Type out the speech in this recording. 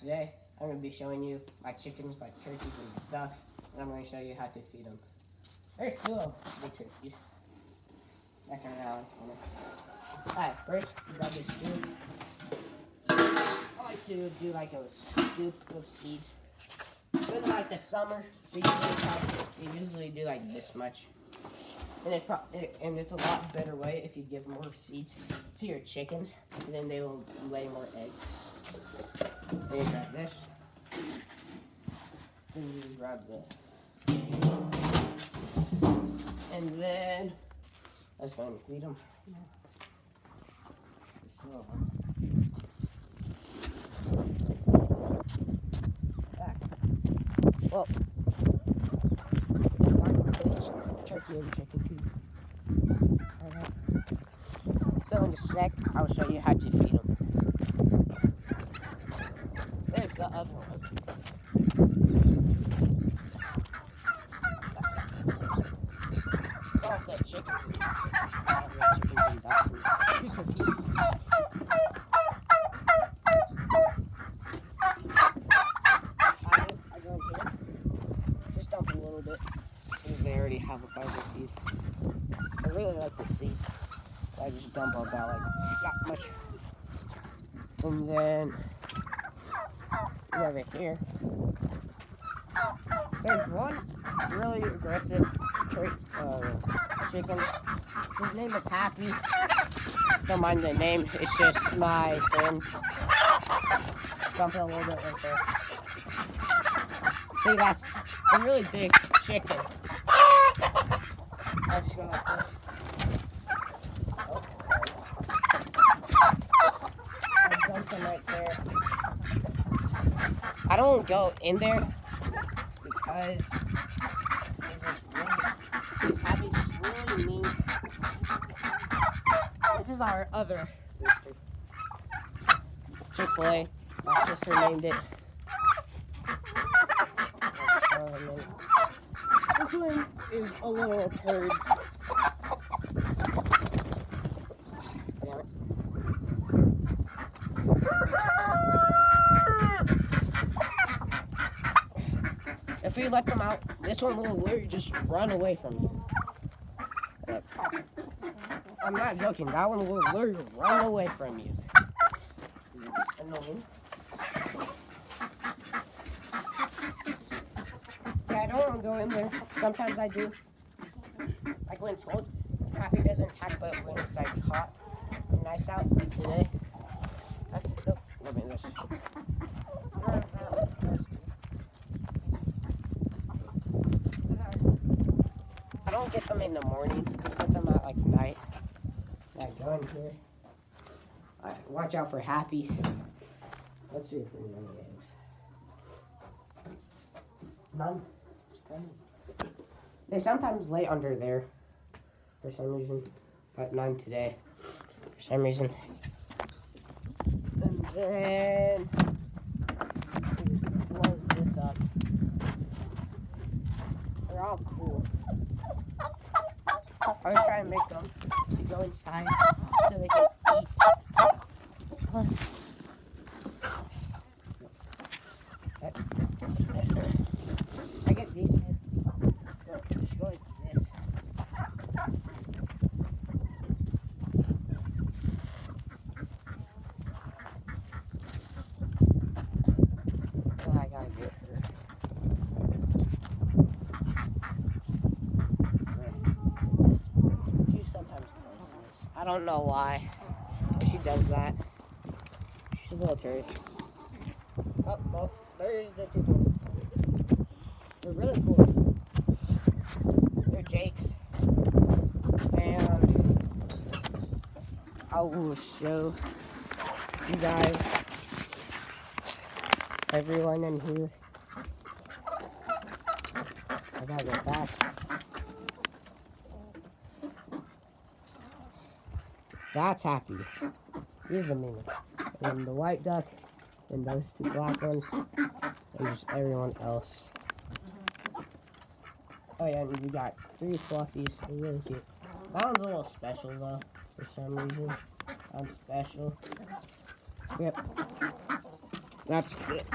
today I'm going to be showing you my chickens, my turkeys, and ducks, and I'm going to show you how to feed them. There's two of the turkeys. Back around. Alright, first you grab this scoop. I like to do like a scoop of seeds. In like the summer, we usually do like this much. And it's a lot better way if you give more seeds to your chickens, and then they will lay more eggs. Then you grab this. Then you grab the. And then let's go and feed them. Well, turkey and chicken coops. So in a sec, I'll show you how to feed them. There's the other one. It's all the chickens. Chickens and ducks and turkeys. I go in here. Just dump a little bit. Because they already have a fiber feed. I really like the seeds. I just dump about like that much. And then over here, there's one really aggressive chicken. His name is Happy. Don't mind the name, it's just my friends. Dump it a little bit right there. See, that's a really big chicken. I'll just go like this. Right there. I don't go in there because he's having just really mean. This is our other rooster. Chick-fil-A. My sister named it. This one is a little turd. If you let them out, this one will literally just run away from you. I'm not joking, that one will literally run away from you. It's annoying. Yeah, I don't want to go in there. Sometimes I do. Like when it's cold, Happy doesn't attack, but when it's like hot and nice out, like today. Let me this. I don't get them in the morning. I get them at like night. I go in here. Watch out for Happy. Let's see if there's any eggs. None. They sometimes lay under there for some reason, but none today for some reason. And then just close this up. They're all cool. I was trying to make them to go inside so they can eat. I get these heads. Just go like this. Oh, I gotta get her. She sometimes does this. I don't know why, but she does that. She's a little turd. Oh, well, there's the two boys. They're really cool. They're Jake's. And I will show you guys everyone in here. I gotta get back. That's Happy. Here's the main one. And the white duck, and those two black ones, and just everyone else. Oh yeah, and we got 3 fluffies. They're really cute. That one's a little special though, for some reason. That one's special. Yep. That's it.